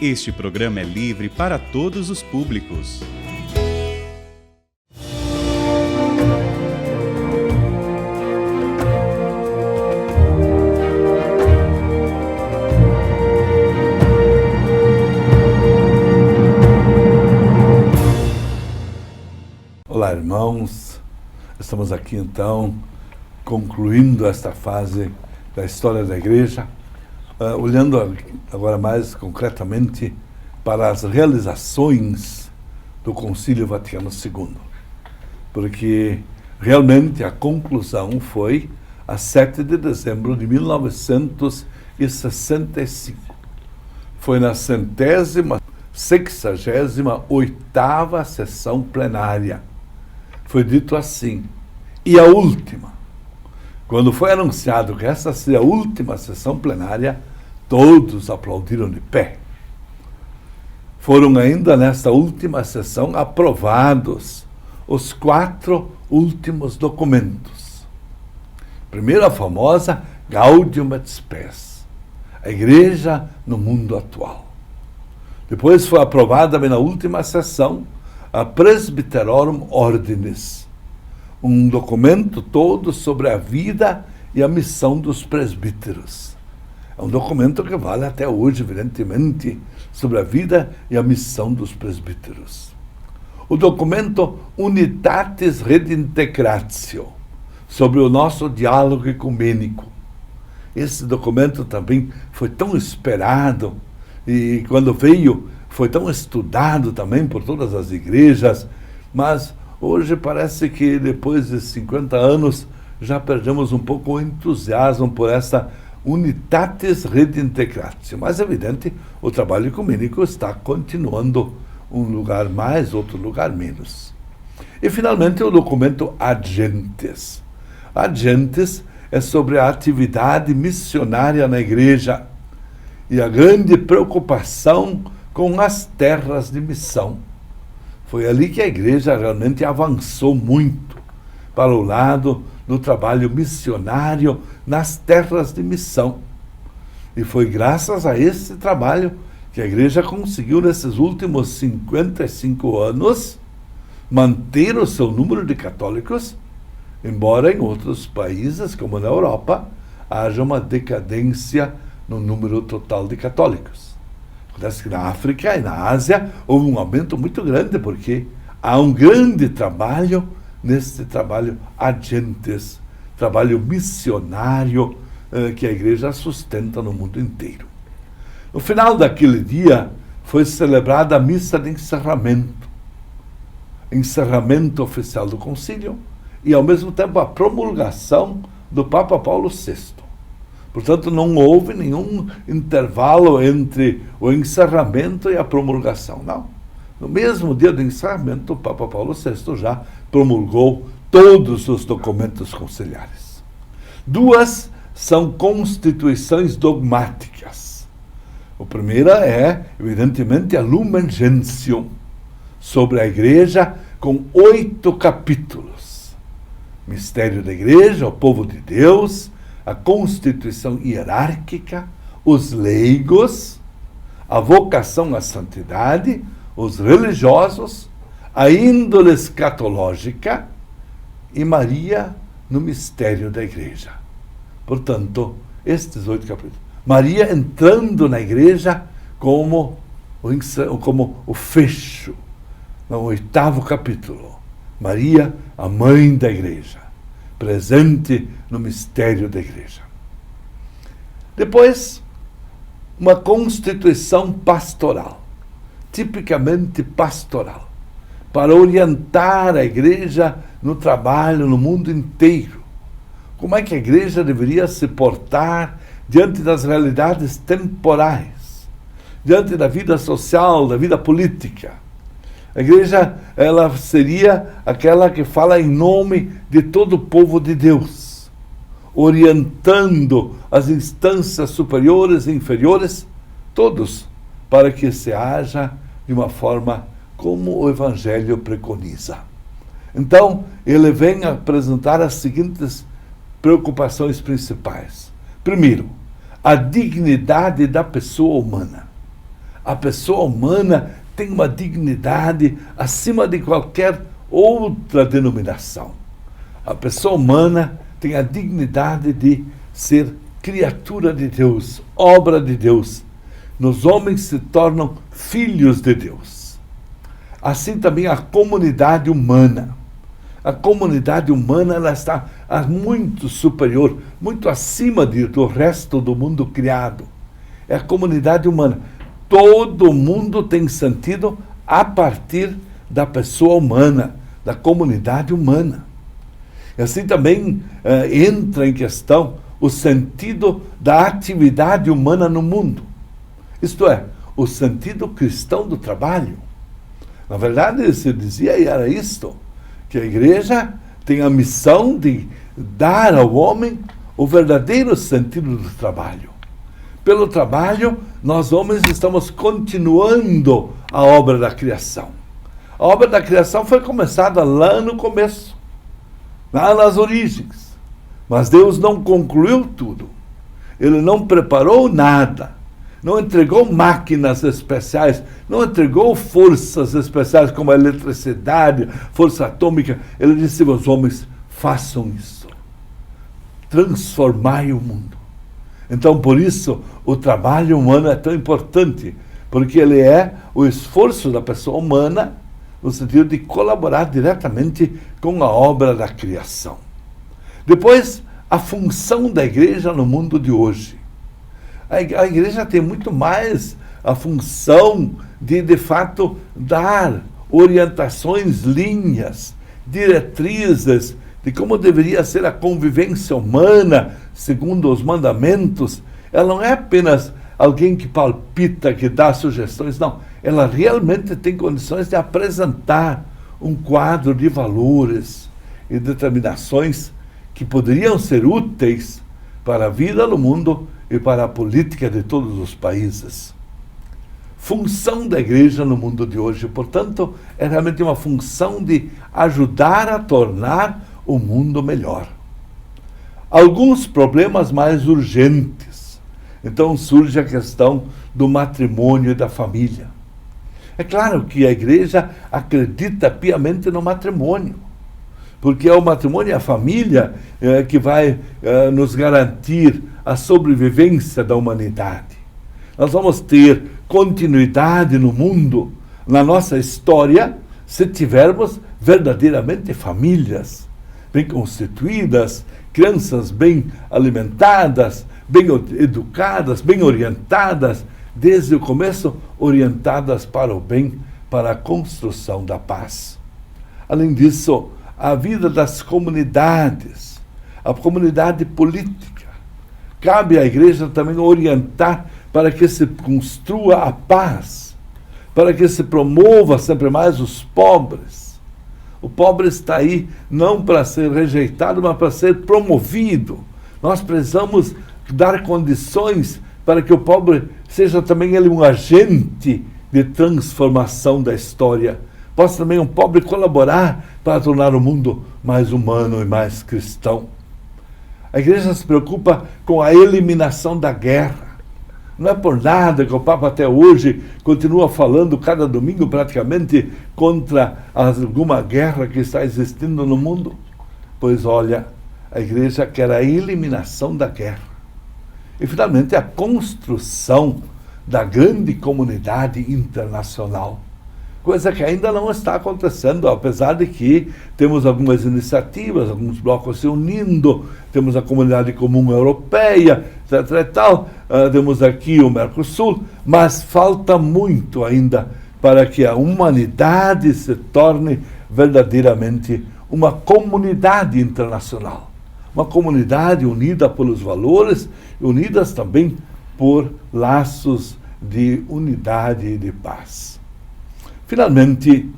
Este programa é livre para todos os públicos. Olá, irmãos. Estamos aqui então concluindo esta fase da história da Igreja, olhando agora mais concretamente para as realizações do Concílio Vaticano II, porque realmente a conclusão foi a 7 de dezembro de 1965. Foi na 68ª sessão plenária. Foi dito assim, e a última. Quando foi anunciado que essa seria a última sessão plenária, todos aplaudiram de pé. Foram ainda nesta última sessão aprovados os 4 últimos documentos. Primeiro a famosa Gaudium et Spes, a Igreja no mundo atual. Depois foi aprovada na última sessão a Presbyterorum Ordinis, um documento todo sobre a vida e a missão dos presbíteros. É um documento que vale até hoje, evidentemente, sobre a vida e a missão dos presbíteros. O documento Unitatis Redintegratio, sobre o nosso diálogo ecumênico. Esse documento também foi tão esperado e, quando veio, foi tão estudado também por todas as igrejas, mas hoje parece que depois de 50 anos já perdemos um pouco o entusiasmo por essa Unitatis Redintegratio. Mas é evidente, o trabalho ecumênico está continuando, um lugar mais, outro lugar menos. E finalmente o documento Ad Gentes. Ad Gentes é sobre a atividade missionária na igreja e a grande preocupação com as terras de missão. Foi ali que a igreja realmente avançou muito para o lado do trabalho missionário nas terras de missão. E foi graças a esse trabalho que a igreja conseguiu, nesses últimos 55 anos, manter o seu número de católicos, embora em outros países, como na Europa, haja uma decadência no número total de católicos. Acontece que na África e na Ásia houve um aumento muito grande, porque há um grande trabalho nesse trabalho ad gentes, trabalho missionário que a igreja sustenta no mundo inteiro. No final daquele dia foi celebrada a missa de encerramento oficial do concílio e, ao mesmo tempo, a promulgação do Papa Paulo VI. Portanto, não houve nenhum intervalo entre o encerramento e a promulgação, não. No mesmo dia do encerramento, o Papa Paulo VI já promulgou todos os documentos conciliares. 2 são constituições dogmáticas. A primeira é, evidentemente, a Lumen Gentium, sobre a Igreja, com 8 capítulos. Mistério da Igreja, o povo de Deus, a constituição hierárquica, os leigos, a vocação à santidade, os religiosos, a índole escatológica e Maria no mistério da Igreja. Portanto, estes 8 capítulos. Maria entrando na Igreja como o fecho, no 8º capítulo. Maria, a mãe da Igreja, presente no mistério da Igreja. Depois, uma constituição pastoral, tipicamente pastoral, para orientar a Igreja no trabalho no mundo inteiro. Como é que a Igreja deveria se portar diante das realidades temporais, diante da vida social, da vida política. A Igreja, ela seria aquela que fala em nome de todo o povo de Deus, orientando as instâncias superiores e inferiores, todos, para que se haja de uma forma como o Evangelho preconiza. Então, ele vem apresentar as seguintes preocupações principais. Primeiro, a dignidade da pessoa humana. A pessoa humana tem uma dignidade acima de qualquer outra denominação. A pessoa humana tem a dignidade de ser criatura de Deus, obra de Deus. Nos homens se tornam filhos de Deus. Assim também a comunidade humana. A comunidade humana ela está muito superior, muito acima do resto do mundo criado. É a comunidade humana. Todo mundo tem sentido a partir da pessoa humana, da comunidade humana. E assim também entra em questão o sentido da atividade humana no mundo. Isto é, o sentido cristão do trabalho. Na verdade, se dizia e era isto, que a igreja tem a missão de dar ao homem o verdadeiro sentido do trabalho. Pelo trabalho, nós homens estamos continuando a obra da criação. A obra da criação foi começada lá no começo, lá nas origens. Mas Deus não concluiu tudo. Ele não preparou nada. Não entregou máquinas especiais, não entregou forças especiais como a eletricidade, força atômica. Ele disse aos homens, façam isso. Transformai o mundo. Então, por isso, o trabalho humano é tão importante, porque ele é o esforço da pessoa humana no sentido de colaborar diretamente com a obra da criação. Depois, a função da igreja no mundo de hoje. A igreja tem muito mais a função de fato, dar orientações, linhas, diretrizes de como deveria ser a convivência humana segundo os mandamentos. Ela não é apenas alguém que palpita, que dá sugestões, não. Ela realmente tem condições de apresentar um quadro de valores e determinações que poderiam ser úteis para a vida no mundo e para a política de todos os países. Função da igreja no mundo de hoje, portanto, é realmente uma função de ajudar a tornar o mundo melhor. Alguns problemas mais urgentes. Então surge a questão do matrimônio e da família. É claro que a igreja acredita piamente no matrimônio, porque é o matrimônio e a família que vai nos garantir a sobrevivência da humanidade. Nós vamos ter continuidade no mundo, na nossa história, se tivermos verdadeiramente famílias bem constituídas, crianças bem alimentadas, bem educadas, bem orientadas, desde o começo orientadas para o bem, para a construção da paz. Além disso, a vida das comunidades, a comunidade política. Cabe à igreja também orientar para que se construa a paz, para que se promova sempre mais os pobres. O pobre está aí não para ser rejeitado, mas para ser promovido. Nós precisamos dar condições para que o pobre seja também ele um agente de transformação da história. Possa também um pobre colaborar para tornar o mundo mais humano e mais cristão. A igreja se preocupa com a eliminação da guerra. Não é por nada que o Papa até hoje continua falando cada domingo praticamente contra alguma guerra que está existindo no mundo. Pois olha, a igreja quer a eliminação da guerra. E finalmente a construção da grande comunidade internacional. Coisa que ainda não está acontecendo, apesar de que temos algumas iniciativas, alguns blocos se unindo, temos a Comunidade Comum Europeia, etc. e tal, temos aqui o Mercosul, mas falta muito ainda para que a humanidade se torne verdadeiramente uma comunidade internacional. Uma comunidade unida pelos valores, unidas também por laços de unidade e de paz. Finalmente,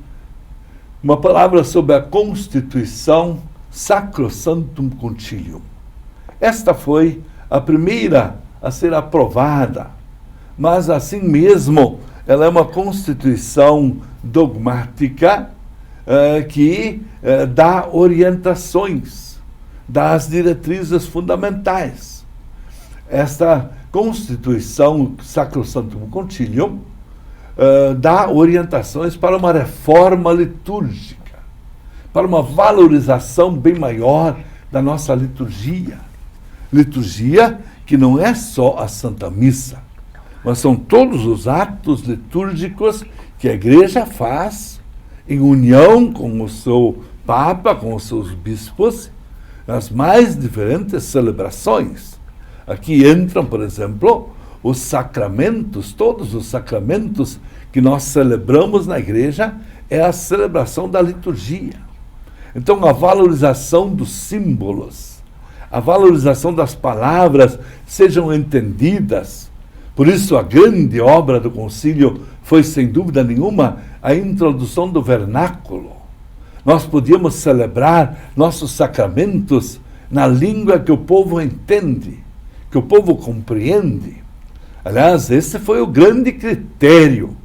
uma palavra sobre a Constituição Sacrosanctum Concilium. Esta foi a primeira a ser aprovada, mas assim mesmo ela é uma Constituição dogmática que dá orientações das diretrizes fundamentais. Esta Constituição Sacrosanctum Concilium dá orientações para uma reforma litúrgica, para uma valorização bem maior da nossa liturgia. Liturgia que não é só a Santa Missa, mas são todos os atos litúrgicos que a Igreja faz em união com o seu Papa, com os seus bispos, nas mais diferentes celebrações. Aqui entram, por exemplo, os sacramentos, todos os sacramentos que nós celebramos na Igreja é a celebração da liturgia. Então, a valorização dos símbolos, a valorização das palavras sejam entendidas. Por isso, a grande obra do concílio foi, sem dúvida nenhuma, a introdução do vernáculo. Nós podíamos celebrar nossos sacramentos na língua que o povo entende, que o povo compreende. Aliás, esse foi o grande critério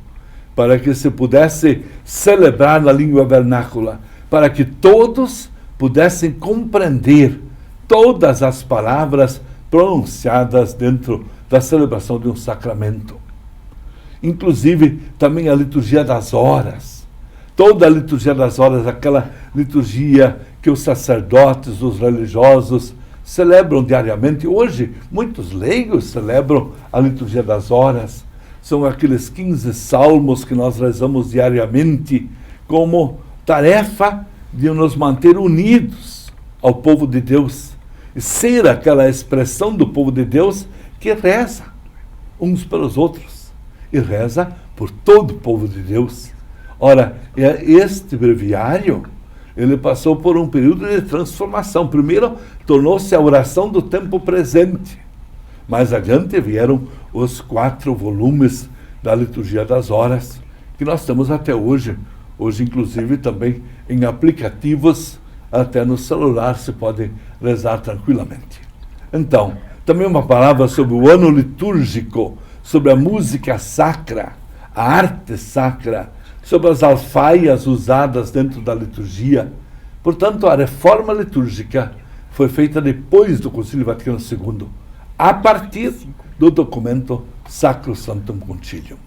para que se pudesse celebrar na língua vernácula, para que todos pudessem compreender todas as palavras pronunciadas dentro da celebração de um sacramento. Inclusive, também a liturgia das horas. Toda a liturgia das horas, aquela liturgia que os sacerdotes, os religiosos, celebram diariamente. Hoje, muitos leigos celebram a liturgia das horas. São aqueles 15 salmos que nós rezamos diariamente como tarefa de nos manter unidos ao povo de Deus e ser aquela expressão do povo de Deus que reza uns pelos outros e reza por todo o povo de Deus. Ora, este breviário, ele passou por um período de transformação. Primeiro, tornou-se a oração do tempo presente. Mais adiante vieram os 4 volumes da Liturgia das Horas, que nós temos até hoje. Hoje, inclusive, também em aplicativos, até no celular se pode rezar tranquilamente. Então, também uma palavra sobre o ano litúrgico, sobre a música sacra, a arte sacra, sobre as alfaias usadas dentro da liturgia. Portanto, a reforma litúrgica foi feita depois do Concílio Vaticano II, a partir do documento Sacrosanctum Concilium.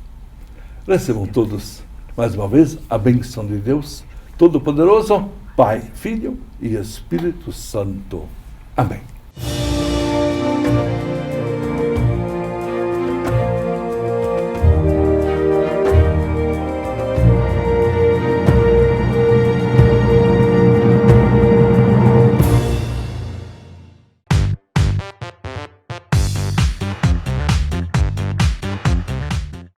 Recebam todos, mais uma vez, a bênção de Deus Todo-Poderoso, Pai, Filho e Espírito Santo. Amém.